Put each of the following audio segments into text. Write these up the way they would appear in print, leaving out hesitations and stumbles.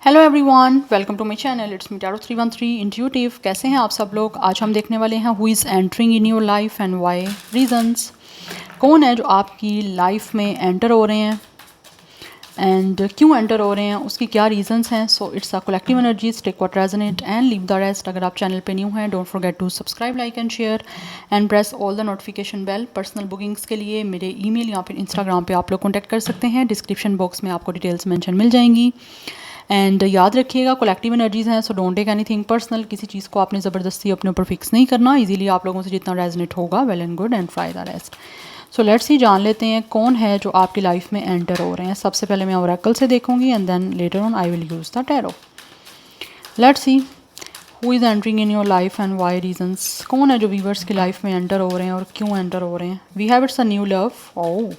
Hello everyone, welcome to my channel. It's me Tarot 313 intuitive. कैसे हैं आप सब लोग? आज हम देखने वाले हैं who is entering in your life and why reasons. कौन है जो आपकी लाइफ में एंटर हो रहे हैं एंड क्यों एंटर हो रहे हैं, उसकी क्या रीजंस हैं। So it's a collective energies, take what resonate and leave the rest. अगर आप चैनल पे न्यू हैं, don't forget to subscribe, like and share and press all the notification bell. Personal bookings के लिए मेरे ईमेल या फिर इंस्टाग्राम पे आप लोग कॉन्टैक्ट कर सकते हैं। डिस्क्रिप्शन बॉक्स में आपको डिटेल्स मेंशन मिल जाएंगी। एंड याद रखिएगा, कलेक्टिव एनर्जीज हैं, so don't take anything personal. किसी चीज़ को आपने ज़बरदस्ती अपने ऊपर फिक्स नहीं करना। इजीली आप लोगों से जितना रेजनेट होगा, well and good, and try the rest. So let's ही जान लेते हैं कौन है जो आपकी लाइफ में एंटर हो रहे हैं। सबसे पहले मैं ओरेकल से देखूंगी and then later on I will use the tarot. Let's see who is entering in your life and why reasons. कौन है जो व्यूवर्स की लाइफ में एंटर हो रहे हैं और क्यों एंटर हो रहे हैं। We have it's a new love. Oh,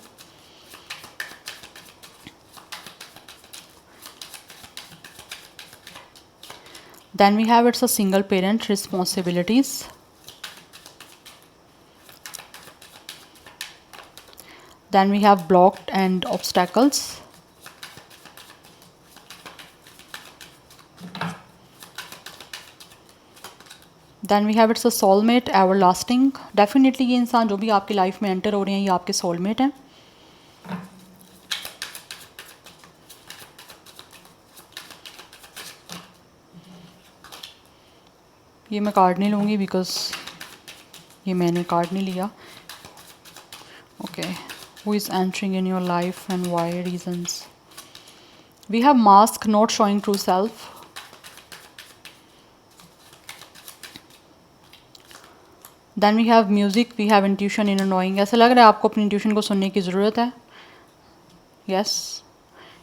then we have it's a single parent responsibilities. Then we have blocked and obstacles. Then we have it's a soulmate everlasting. Definitely ये इंसान जो भी आपकी लाइफ में enter हो रहे हैं, ये आपके सोलमेट हैं। ये मैं कार्ड नहीं लूँगी बिकॉज ये मैंने कार्ड नहीं लिया। Okay, who is entering in your life and why reasons. We have mask not showing true self. Then we have music, we have intuition in knowing. ऐसा लग रहा है आपको अपनी इंट्यूशन को सुनने की ज़रूरत है। यस,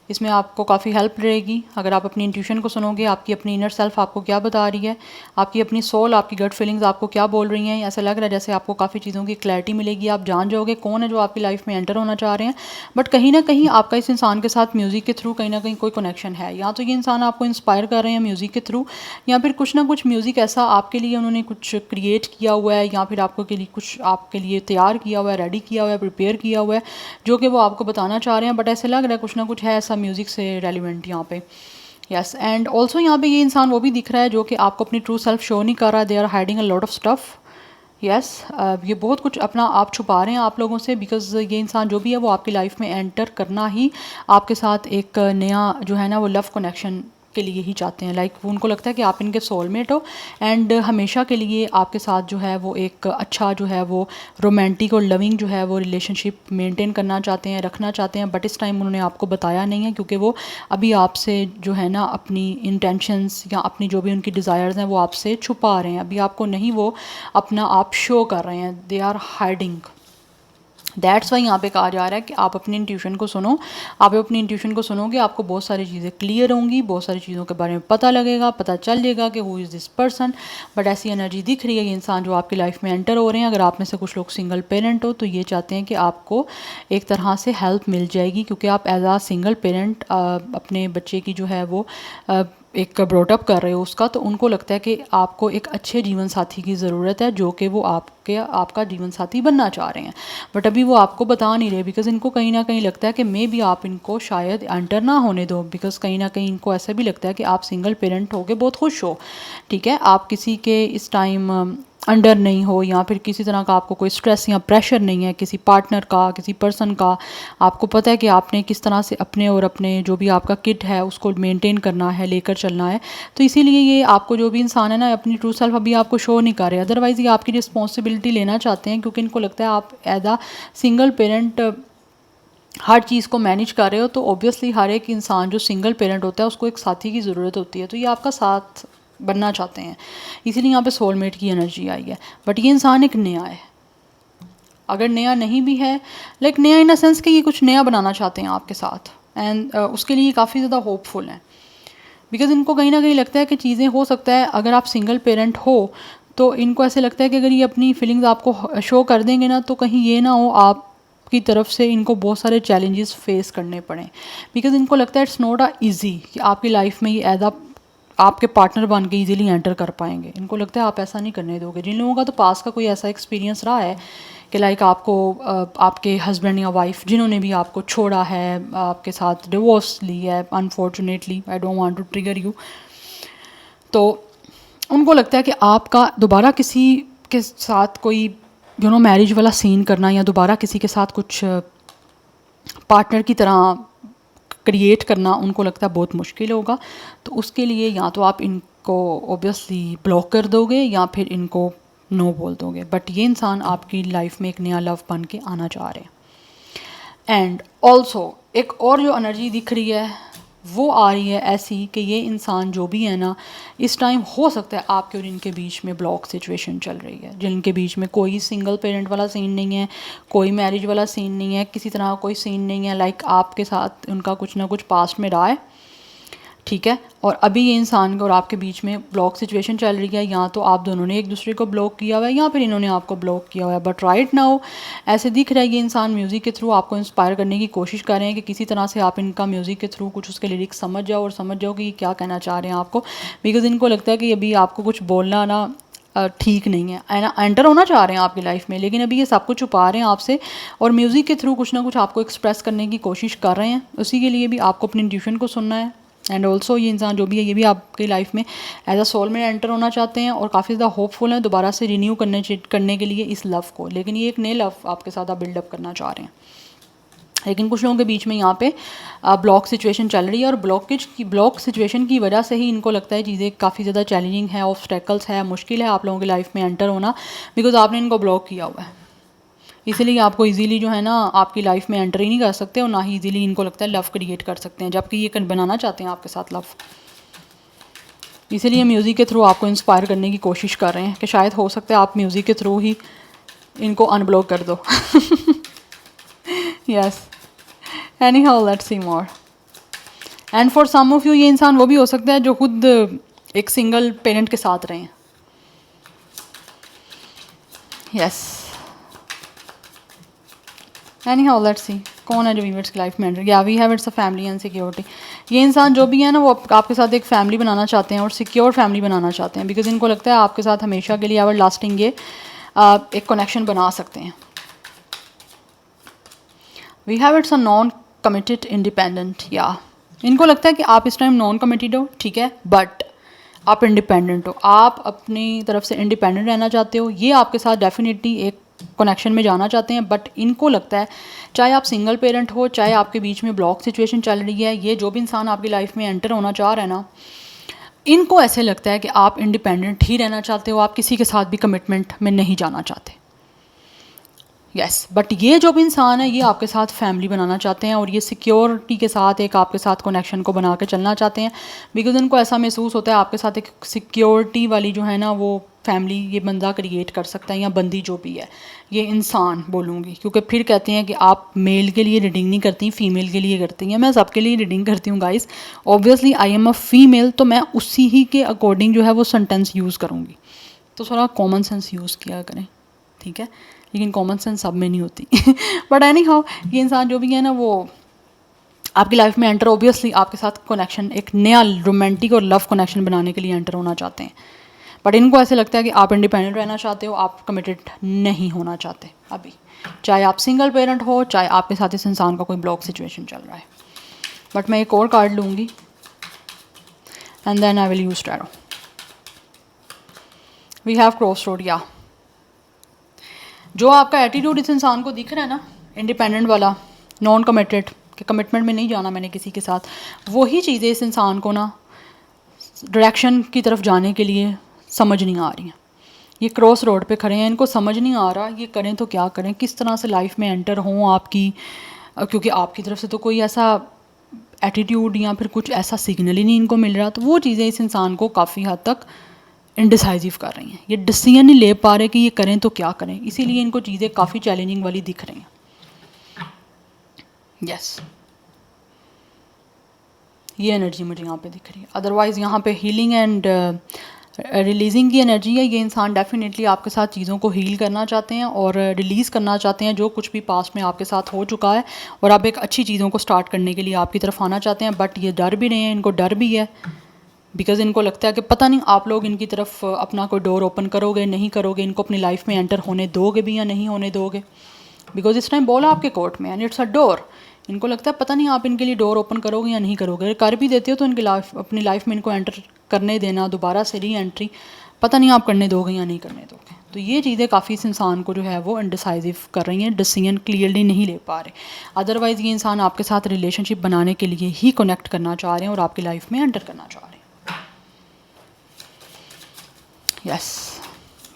इसमें आपको काफ़ी हेल्प रहेगी अगर आप अपनी इंट्यूशन को सुनोगे। आपकी अपनी इनर सेल्फ आपको क्या बता रही है, आपकी अपनी सोल, आपकी गट फीलिंग्स आपको क्या बोल रही हैं। ऐसा लग रहा है जैसे आपको काफ़ी चीज़ों की क्लैरिटी मिलेगी। आप जान जाओगे कौन है जो आपकी लाइफ में एंटर होना चाह रहे हैं। बट कहीं ना कहीं आपका इस इंसान के साथ म्यूज़िक के थ्रू कहीं ना कहीं कोई कनेक्शन है। या तो ये इंसान आपको इंस्पायर कर रहे हैं म्यूज़िक के थ्रू, या फिर कुछ ना कुछ म्यूज़िक ऐसा आपके लिए उन्होंने कुछ क्रिएट किया हुआ है, या फिर आपको के लिए कुछ आपके लिए तैयार किया हुआ है, रेडी किया हुआ है, प्रिपेयर किया हुआ है, जो कि वो आपको बताना चाह रहे हैं। बट ऐसे लग रहा है कुछ ना कुछ है ऐसा म्यूज़िक से रेलिवेंट यहाँ पे। यस, एंड ऑल्सो यहाँ पे ये इंसान वो भी दिख रहा है जो कि आपको अपनी ट्रू सेल्फ शो नहीं कर रहा है। They are hiding a lot of stuff. Yes, ये बहुत कुछ अपना आप छुपा रहे हैं आप लोगों से, बिकॉज ये इंसान जो भी है वो आपकी लाइफ में एंटर करना ही आपके साथ एक नया जो है ना वो लव कनेक्शन के लिए ही चाहते हैं। लाइक उनको लगता है कि आप इनके सोलमेट हो एंड हमेशा के लिए आपके साथ जो है वो एक अच्छा जो है वो रोमांटिक और लविंग जो है वो रिलेशनशिप मेंटेन करना चाहते हैं, रखना चाहते हैं। बट इस टाइम उन्होंने आपको बताया नहीं है क्योंकि वो अभी आपसे जो है ना अपनी इंटेंशंस या अपनी जो भी उनकी डिज़ायर्स हैं वो आपसे छुपा रहे हैं। अभी आपको नहीं वो अपना आप शो कर रहे हैं। They are hiding. That's why यहाँ पे कहा जा रहा है कि आप अपनी इंट्यूशन को सुनो। आप अपनी इंट्यूशन को सुनोगे, आपको बहुत सारी चीज़ें क्लियर होंगी, बहुत सारी चीज़ों के बारे में पता लगेगा, पता चल जाएगा कि who is this person. But ऐसी एनर्जी दिख रही है ये इंसान जो आपकी लाइफ में एंटर हो रहे हैं। अगर आप में से कुछ लोग सिंगल पेरेंट हो तो ये चाहते हैं कि आपको एक तरह से हेल्प मिल जाएगी, क्योंकि आप एज आ सिंगल पेरेंट अपने बच्चे की जो है वो एक ब्रॉटअप कर रहे हो उसका, तो उनको लगता है कि आपको एक अच्छे जीवन साथी की ज़रूरत है जो कि वो आपका जीवन साथी बनना चाह रहे हैं। बट अभी वो आपको बता नहीं रहे बिकॉज इनको कहीं ना कहीं लगता है कि मे भी आप इनको शायद एंटर ना होने दो, बिकॉज कहीं ना कहीं इनको ऐसा भी लगता है कि आप सिंगल पेरेंट हो के बहुत खुश हो। ठीक है, आप किसी के इस टाइम अंडर नहीं हो, या फिर किसी तरह का आपको कोई स्ट्रेस या प्रेशर नहीं है किसी पार्टनर का, किसी पर्सन का। आपको पता है कि आपने किस तरह से अपने और अपने जो भी आपका किट है उसको मेंटेन करना है, लेकर चलना है। तो इसीलिए ये आपको जो भी इंसान है ना अपनी ट्रू सेल्फ अभी आपको शो नहीं कर रहे। अदरवाइज़ ये आपकी रिस्पॉन्सिबिलिटी लेना चाहते हैं, क्योंकि इनको लगता है आप एज आ सिंगल पेरेंट हर चीज़ को मैनेज कर रहे हो। तो ऑब्वियसली हर एक इंसान जो सिंगल पेरेंट होता है उसको एक साथी की ज़रूरत होती है, तो ये आपका साथ बनना चाहते हैं। इसीलिए यहाँ पे सोलमेट की एनर्जी आई है। बट ये इंसान एक नया है। अगर नया नहीं भी है, लाइक नया इन द सेंस कि ये कुछ नया बनाना चाहते हैं आपके साथ, एंड उसके लिए काफ़ी ज़्यादा होपफुल हैं। बिकॉज इनको कहीं ना कहीं लगता है कि चीज़ें हो सकता है अगर आप सिंगल पेरेंट हो तो इनको ऐसे लगता है कि अगर ये अपनी फीलिंग्स आपको शो कर देंगे ना तो कहीं ये ना हो आप की तरफ से इनको बहुत सारे चैलेंजेस फेस करने पड़े। बिकॉज इनको लगता है इट्स नॉट अ ईजी कि आपकी लाइफ में ये एज आपके पार्टनर बन के इजीली एंटर कर पाएंगे। इनको लगता है आप ऐसा नहीं करने दोगे। जिन लोगों का तो पास का कोई ऐसा एक्सपीरियंस रहा है कि लाइक आपको आपके हस्बैंड या वाइफ जिन्होंने भी आपको छोड़ा है, आपके साथ डिवोर्स ली है unfortunately, I don't want to trigger you, तो उनको लगता है कि आपका दोबारा किसी के साथ कोई मैरिज वाला सीन करना या दोबारा किसी के साथ कुछ पार्टनर की तरह क्रिएट करना उनको लगता है बहुत मुश्किल होगा। तो उसके लिए या तो आप इनको ऑब्वियसली ब्लॉक कर दोगे या फिर इनको नो बोल दोगे, बट ये इंसान आपकी लाइफ में एक नया लव बन के आना चाह रहे हैं। एंड ऑल्सो एक और जो एनर्जी दिख रही है वो आ रही है ऐसी कि ये इंसान जो भी है ना, इस टाइम हो सकता है आपके और इनके बीच में ब्लॉक सिचुएशन चल रही है, जिनके बीच में कोई सिंगल पेरेंट वाला सीन नहीं है, कोई मैरिज वाला सीन नहीं है, किसी तरह कोई सीन नहीं है, लाइक आपके साथ उनका कुछ ना कुछ पास्ट में रहा है, ठीक है, और अभी ये इंसान और आपके बीच में ब्लॉक सिचुएशन चल रही है, या तो आप दोनों ने एक दूसरे को ब्लॉक किया हुआ है या फिर इन्होंने आपको ब्लॉक किया हुआ है। बट राइट नाउ ऐसे दिख रहा है ये इंसान म्यूज़िक के थ्रू आपको इंस्पायर करने की कोशिश कर रहे हैं कि किसी तरह से आप इनका म्यूज़िक के थ्रू कुछ उसके लिरिक्स समझ जाओ और समझ जाओ कि क्या कहना चाह रहे हैं आपको, बिकॉज इनको लगता है कि अभी आपको कुछ बोलना ना ठीक नहीं है ना, एंटर होना चाह रहे हैं आपकी लाइफ में, लेकिन अभी ये सब कुछ छुपा रहे हैं आपसे और म्यूज़िक के थ्रू कुछ ना कुछ आपको एक्सप्रेस करने की कोशिश कर रहे हैं। उसी के लिए भी आपको अपनी इंट्यूशन को सुनना है। एंड ऑल्सो ये इंसान जो भी है ये भी आपकी लाइफ में एज अ सोल में एंटर होना चाहते हैं और काफ़ी ज़्यादा होपफुल हैं दोबारा से रिन्यू करने के लिए इस लव को, लेकिन ये एक नए लव आपके साथ आप बिल्डअप करना चाह रहे हैं। लेकिन कुछ लोगों के बीच में यहाँ पे ब्लॉक सिचुएशन चल रही है और ब्लॉक सिचुएशन की वजह से ही इनको लगता है चीज़ें काफ़ी ज़्यादा चैलेंजिंग है, ऑब्स्टेकल्स है, मुश्किल है आप लोगों की लाइफ में एंटर होना, बिकॉज आपने इनको ब्लॉक किया हुआ है। इसीलिए आपको इजीली जो है ना आपकी लाइफ में एंटर ही नहीं कर सकते और ना ही इजीली इनको लगता है लव क्रिएट कर सकते हैं, जबकि ये बनाना चाहते हैं आपके साथ लव। इसीलिए म्यूज़िक के थ्रू आपको इंस्पायर करने की कोशिश कर रहे हैं कि शायद हो सकता है आप म्यूज़िक के थ्रू ही इनको अनब्लॉक कर दो। Yes, anyhow let's see more. And for some of you ये इंसान वो भी हो सकता है जो खुद एक सिंगल पेरेंट के साथ रहे हैं। Yes, anyhow let's see कौन है जो वीवर्स की लाइफ में एंटर, या we have it's a family and security. ये इंसान जो भी है ना वो आपके साथ एक फैमिली बनाना चाहते हैं और सिक्योर फैमिली बनाना चाहते हैं, बिकॉज इनको लगता है आपके साथ हमेशा के लिए एवर लास्टिंग ये एक कनेक्शन बना सकते हैं। We have it's a non committed independent, या इनको लगता है कि आप इस टाइम नॉन कमिटेड हो, ठीक है, बट आप इंडिपेंडेंट हो, आप अपनी तरफ से इंडिपेंडेंट रहना चाहते हो, ये आपके साथ डेफिनेटली एक कनेक्शन में जाना चाहते हैं। बट इनको लगता है चाहे आप सिंगल पेरेंट हो, चाहे आपके बीच में ब्लॉक सिचुएशन चल रही है, ये जो भी इंसान आपकी लाइफ में एंटर होना चाह रहा है ना, इनको ऐसे लगता है कि आप इंडिपेंडेंट ही रहना चाहते हो, आप किसी के साथ भी कमिटमेंट में नहीं जाना चाहते। यस, बट ये जो भी इंसान है ये आपके साथ फैमिली बनाना चाहते हैं और ये सिक्योरिटी के साथ एक आपके साथ कनेक्शन को बना के चलना चाहते हैं, बिकॉज उनको ऐसा महसूस होता है आपके साथ एक सिक्योरिटी वाली जो है ना वो फैमिली ये बंदा क्रिएट कर सकता है, या बंदी जो भी है, ये इंसान बोलूँगी, क्योंकि फिर कहते हैं कि आप मेल के लिए रीडिंग नहीं करती, फीमेल के लिए करती हैं। मैं सबके लिए रीडिंग करती हूँ guys, obviously I am a female, तो मैं उसी ही के अकॉर्डिंग जो है वो सेंटेंस यूज़ करूँगी, तो थोड़ा कॉमन सेंस यूज़ किया करें, ठीक है, लेकिन कॉमन सेंस सब में नहीं होती। बट एनी हाउ ये इंसान जो भी है ना वो आपकी लाइफ में एंटर ऑब्वियसली आपके साथ कनेक्शन एक नया रोमांटिक और लव कनेक्शन बनाने के लिए एंटर होना चाहते हैं, बट इनको ऐसे लगता है कि आप इंडिपेंडेंट रहना चाहते हो, आप कमिटेड नहीं होना चाहते अभी, चाहे आप सिंगल पेरेंट हो, चाहे आपके साथ इस इंसान का कोई ब्लॉक सिचुएशन चल रहा है। बट मैं एक और कार्ड लूँगी and then I will use tarot. We have cross road, या जो आपका एटीट्यूड इस इंसान को दिख रहा है ना, इंडिपेंडेंट वाला, नॉन कमिटेड, कि कमिटमेंट में नहीं जाना मैंने किसी के साथ, वही चीज़ें इस इंसान को ना डायरेक्शन की तरफ जाने के लिए समझ नहीं आ रही हैं। ये क्रॉस रोड पे खड़े हैं, इनको समझ नहीं आ रहा ये करें तो क्या करें, किस तरह से लाइफ में एंटर हों आपकी, क्योंकि आपकी तरफ से तो कोई ऐसा एटीट्यूड या फिर कुछ ऐसा सिग्नल ही नहीं इनको मिल रहा, तो वो चीज़ें इस इंसान को काफ़ी हद तक इंडिसाइजिव कर रही हैं। ये डिसीजन नहीं ले पा रहे कि ये करें तो क्या करें, इसीलिए इनको चीज़ें काफ़ी चैलेंजिंग वाली दिख रही हैं। यस, ये एनर्जी मुझे यहाँ पे दिख रही है। अदरवाइज़ यहाँ पे हीलिंग एंड रिलीजिंग की एनर्जी है। ये इंसान डेफिनेटली आपके साथ चीज़ों को हील करना चाहते हैं और रिलीज़ करना चाहते हैं जो कुछ भी पास्ट में आपके साथ हो चुका है, और आप एक अच्छी चीज़ों को स्टार्ट करने के लिए आपकी तरफ आना चाहते हैं। बट ये डर भी रहे हैं, इनको डर भी है बिकॉज़ इनको लगता है कि पता नहीं आप लोग इनकी तरफ अपना कोई डोर ओपन करोगे नहीं करोगे, इनको अपनी लाइफ में एंटर होने दोगे भी या नहीं होने दोगे। बिकॉज इस टाइम बोला आपके कोर्ट में एंड इट्स अ डोर, इनको लगता है पता नहीं आप इनके लिए डोर ओपन करोगे या नहीं करोगे। अगर कर भी देते हो तो इनकी लाइफ अपनी लाइफ में इनको एंटर करने देना, दोबारा से री एंट्री पता नहीं आप करने दोगे या नहीं करने दोगे। तो ये चीज़ें काफ़ी इस इंसान को जो है वो इनडिसाइसिव कर रही हैं, डिसीजन क्लियरली नहीं ले पा रहे। अदरवाइज़ ये इंसान आपके साथ रिलेशनशिप बनाने के लिए ही कनेक्ट करना चाह रहे हैं और आपकी लाइफ में एंटर करना चाह रहे हैं। Yes,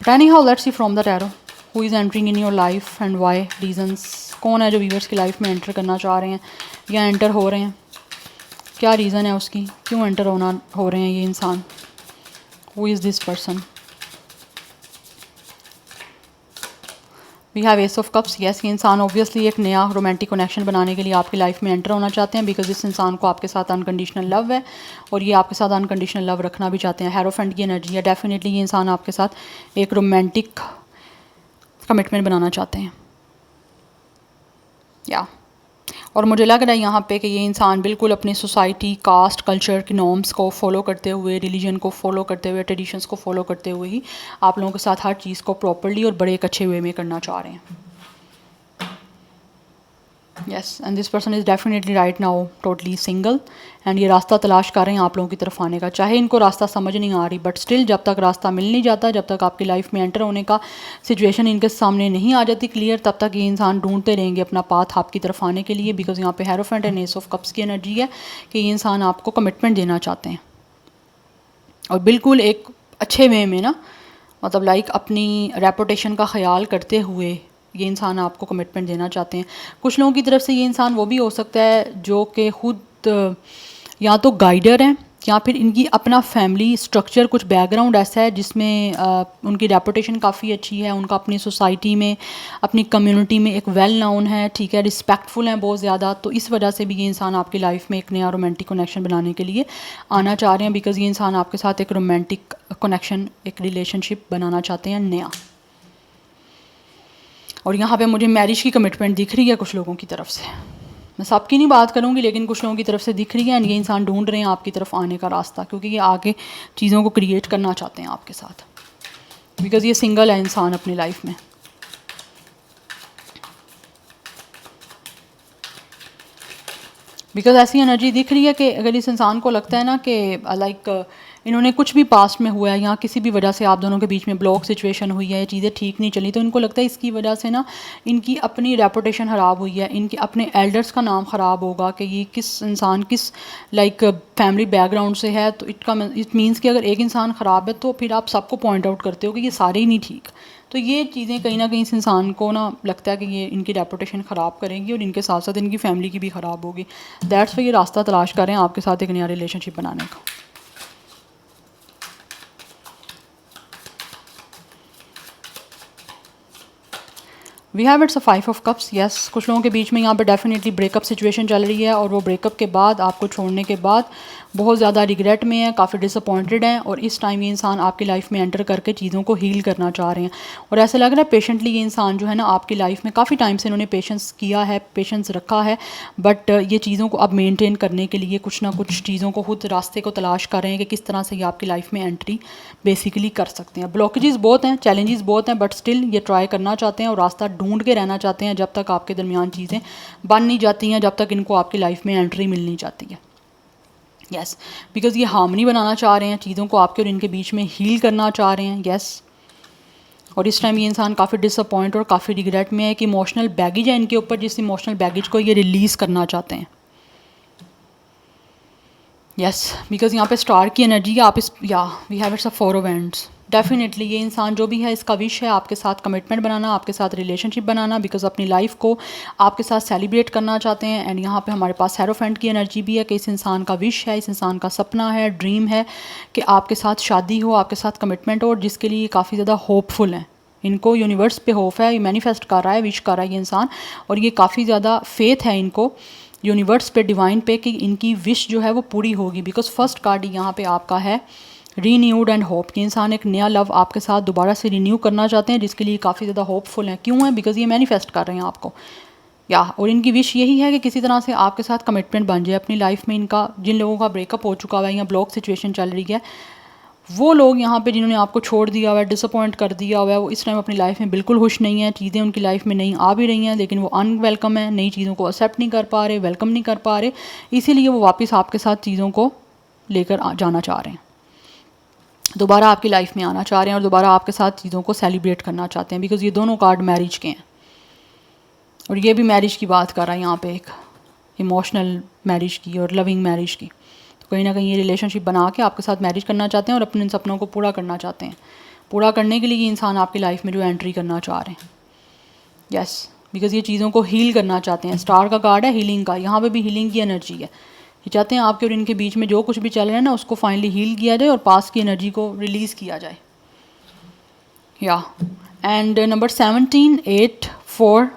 but anyhow let's see from the tarot who is entering in your life and why reasons. कौन है जो व्यूअर्स की लाइफ में एंटर करना चाह रहे हैं या एंटर हो रहे हैं, क्या रीज़न है उसकी, क्यों एंटर हो रहे हैं ये इंसान। Who is this person. We have ace of cups. Yes, ये इंसान ऑब्वियसली एक नया रोमांटिक कनेक्शन बनाने के लिए आपकी लाइफ में एंटर होना चाहते हैं, बिकॉज इस इंसान को आपके साथ अनकंडीशनल लव है और ये आपके साथ अनकंडीशनल लव रखना भी चाहते हैं। हेरोफेंट की एनर्जी है, डेफिनेटली ये इंसान आपके साथ एक रोमांटिक कमिटमेंट बनाना चाहते हैं या और मुझे लग रहा है यहाँ पे कि ये इंसान बिल्कुल अपनी सोसाइटी, कास्ट, कल्चर की नॉर्म्स को फॉलो करते हुए, रिलीजन को फॉलो करते हुए, ट्रेडिशंस को फॉलो करते हुए ही आप लोगों के साथ हर चीज़ को प्रॉपर्ली और बड़े एक अच्छे वे में करना चाह रहे हैं। Yes, and this person is definitely right now totally single and ये रास्ता तलाश कर रहे हैं आप लोगों की तरफ आने का। चाहे इनको रास्ता समझ नहीं आ रही, बट स्टिल जब तक रास्ता मिल नहीं जाता, जब तक आपकी लाइफ में एंटर होने का सिचुएशन इनके सामने नहीं आ जाती क्लियर, तब तक ये इंसान ढूंढते रहेंगे अपना पाथ आपकी तरफ आने के लिए। बिकॉज यहाँ पे hierophant and S of cups की एनर्जी है कि ये इंसान आपको कमिटमेंट देना चाहते हैं और बिल्कुल एक अच्छे वे में ना, मतलब लाइक अपनी रेपुटेशन का ख्याल करते हुए ये इंसान आपको कमिटमेंट देना चाहते हैं। कुछ लोगों की तरफ से ये इंसान वो भी हो सकता है जो कि खुद या तो गाइडर हैं या फिर इनकी अपना फैमिली स्ट्रक्चर, कुछ बैकग्राउंड ऐसा है जिसमें उनकी रेपुटेशन काफ़ी अच्छी है, उनका अपनी सोसाइटी में, अपनी कम्युनिटी में एक वेल नोन है, ठीक है, रिस्पेक्टफुल हैं बहुत ज़्यादा। तो इस वजह से भी ये इंसान आपकी लाइफ में एक नया रोमांटिक कनेक्शन बनाने के लिए आना चाह रहे हैं, बिकॉज़ ये इंसान आपके साथ एक रोमांटिक कनेक्शन, एक रिलेशनशिप बनाना चाहते हैं नया। और यहाँ पे मुझे मैरिज की कमिटमेंट दिख रही है कुछ लोगों की तरफ से। मैं सबकी नहीं बात करूँगी, लेकिन कुछ लोगों की तरफ से दिख रही है एंड ये इंसान ढूंढ रहे हैं आपकी तरफ आने का रास्ता, क्योंकि ये आगे चीज़ों को क्रिएट करना चाहते हैं आपके साथ, बिकॉज़ ये सिंगल है इंसान अपनी लाइफ में। बिकॉज ऐसी एनर्जी दिख रही है कि अगर इस इंसान को लगता है ना कि लाइक इन्होंने कुछ भी पास्ट में हुआ है या किसी भी वजह से आप दोनों के बीच में ब्लॉक सिचुएशन हुई है, चीज़ें ठीक नहीं चली, तो इनको लगता है इसकी वजह से ना इनकी अपनी रेपुटेशन ख़राब हुई है, इनके अपने एल्डर्स का नाम ख़राब होगा कि ये किस इंसान किस लाइक फैमिली बैकग्राउंड से है। तो इट मीन्स कि अगर एक इंसान ख़राब है तो फिर आप सबको पॉइंट आउट करते हो कि ये सारे ही नहीं ठीक। तो ये चीज़ें कहीं ना कहीं इस इंसान को ना लगता है कि ये इनकी रेपुटेशन ख़राब करेंगी और इनके साथ साथ इनकी फैमिली की भी ख़राब होगी। दैट्स वाई ये रास्ता तलाश कर रहे हैं आपके साथ एक नया रिलेशनशिप बनाने का। We have it's a 5 of cups. Yes, कुछ लोगों के बीच में यहाँ पे डेफिनेटली ब्रेकअप सिचुएशन चल रही है और वो ब्रेकअप के बाद, आपको छोड़ने के बाद बहुत ज़्यादा रिग्रेट में है, काफ़ी डिसअपॉइंटेड हैं और इस टाइम ये इंसान आपकी लाइफ में एंटर करके चीज़ों को हील करना चाह रहे हैं। और ऐसा लग रहा है पेशेंटली ये इंसान जो है ना आपकी लाइफ में काफ़ी टाइम से इन्होंने पेशेंस किया है, पेशेंस रखा है, बट ये चीज़ों को अब मेनटेन करने के लिए कुछ ना कुछ चीज़ों को खुद रास्ते को तलाश कर रहे हैं कि किस तरह से ये आपकी लाइफ में एंट्री बेसिकली कर सकते हैं। ब्लॉकेजेस बहुत हैं, चैलेंजेस बहुत हैं, बट स्टिल ये ट्राई करना चाहते हैं और रास्ता ढूंढ के रहना चाहते हैं जब तक आपके दरमियान चीज़ें बन नहीं जाती हैं, जब तक इनको आपकी लाइफ में एंट्री मिल नहीं जाती है। यस, बिकॉज ये हार्मनी बनाना चाह रहे हैं, चीज़ों को आपके और इनके बीच में हील करना चाह रहे हैं। यस, और इस टाइम ये इंसान काफ़ी डिसअपॉइंट और काफ़ी रिग्रेट में है कि इमोशनल बैगेज है इनके ऊपर, जिस इमोशनल बैगेज को ये रिलीज़ करना चाहते हैं। यस, बिकॉज यहाँ पे स्टार की एनर्जी है, आप इस या we have it's a 4 of wands. Definitely ये इंसान जो भी है इसका विश है आपके साथ कमिटमेंट बनाना, आपके साथ रिलेशनशिप बनाना, बिकॉज अपनी लाइफ को आपके साथ सेलिब्रेट करना चाहते हैं। एंड यहाँ पे हमारे पास हेरोफेंट की एनर्जी भी है कि इस इंसान का विश है, इस इंसान का सपना है, ड्रीम है कि आपके साथ शादी हो, आपके साथ कमिटमेंट हो, और जिसके लिए काफ़ी ज़्यादा होपफुल हैं। इनको यूनिवर्स पे होप है, ये मैनिफेस्ट कर रहा है, विश कर रहा है ये इंसान, और ये काफ़ी ज़्यादा फेथ है इनको यूनिवर्स पे, डिवाइन पे, कि इनकी विश जो है वो पूरी होगी। बिकॉज फर्स्ट कार्ड यहाँ पे आपका है रीन्यूड एंड होप, कि इंसान एक नया लव आपके साथ दोबारा से रिन्यू करना चाहते हैं, जिसके लिए काफ़ी ज़्यादा होपफुल हैं। क्यों है? बिकॉज ये मैनिफेस्ट कर रहे हैं आपको या और इनकी विश यही है कि किसी तरह से आपके साथ कमिटमेंट बन जाए अपनी लाइफ में। इनका जिन लोगों का ब्रेकअप हो चुका हुआ है या ब्लॉक सिचुएशन चल रही है, वो लोग यहाँ पे जिन्होंने आपको छोड़ दिया हुआ है, डिसअपॉइंट कर दिया हुआ है, वो इस टाइम अपनी लाइफ में बिल्कुल खुश नहीं है। चीज़ें उनकी लाइफ में नहीं आ भी रही हैं, लेकिन वो अनवेलकम है, नई चीज़ों को एक्सेप्ट नहीं कर पा रहे, वेलकम नहीं कर पा रहे, इसीलिए वो वापस आपके साथ चीज़ों को लेकर जाना चाह रहे हैं, दोबारा आपकी लाइफ में आना चाह रहे हैं और दोबारा आपके साथ चीज़ों को सेलिब्रेट करना चाहते हैं। बिकॉज ये दोनों कार्ड मैरिज के हैं और ये भी मैरिज की बात कर रहा है यहाँ पे, एक इमोशनल मैरिज की और लविंग मैरिज की। तो कहीं ना कहीं ये रिलेशनशिप बना के आपके साथ मैरिज करना चाहते हैं और अपने सपनों को पूरा करना चाहते हैं। पूरा करने के लिए ये इंसान आपकी लाइफ में जो एंट्री करना चाह रहे हैं। यस, बिकॉज ये चीज़ों को हील करना चाहते हैं। स्टार का कार्ड है हीलिंग का, यहाँ पे भी हीलिंग की एनर्जी है। ये चाहते हैं आपके और इनके बीच में जो कुछ भी चल रहा है ना, उसको फाइनली हील किया जाए और पास की एनर्जी को रिलीज़ किया जाए। या एंड नंबर 17, 8, 4,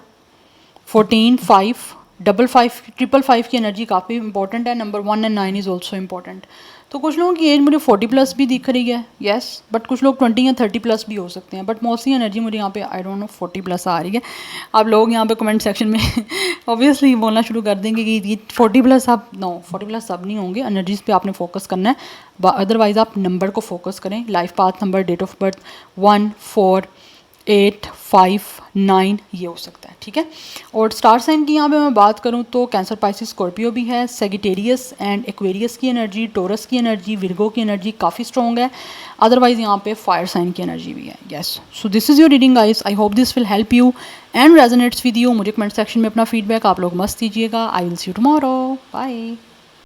14, 5, 5, 5 की एनर्जी काफ़ी इंपॉर्टेंट है। Number 1 and 9 is also important. तो कुछ लोगों की एज मुझे 40+ भी दिख रही है, यस, बट कुछ लोग 20 या 30+ भी हो सकते हैं। बट मोस्टली एनर्जी मुझे यहाँ पे आई डोंट नो 40+ आ रही है। आप लोग यहाँ पे कमेंट सेक्शन में ऑब्वियसली बोलना शुरू कर देंगे कि ये 40+, आप नो 40+ सब नहीं होंगे। एनर्जीज़ पे आपने फोकस करना है, अदरवाइज़ आप नंबर को फोकस करें। Life path number, date of birth 1, 4, 8, 5, 9 ये हो सकता है, ठीक है। और स्टार साइन की यहाँ पे मैं बात करूँ तो कैंसर, पाइसिस, स्कॉर्पियो भी है, सेजिटेरियस एंड एक्वेरियस की एनर्जी, टोरस की एनर्जी, विर्गो की एनर्जी काफ़ी स्ट्रॉन्ग है। अदरवाइज़ यहाँ पे फायर साइन की एनर्जी भी है। Yes, so this is your reading guys. I hope this will help you and resonates with you. मुझे कमेंट सेक्शन में अपना फीडबैक आप लोग मस्त दीजिएगा। I will see you tomorrow, bye.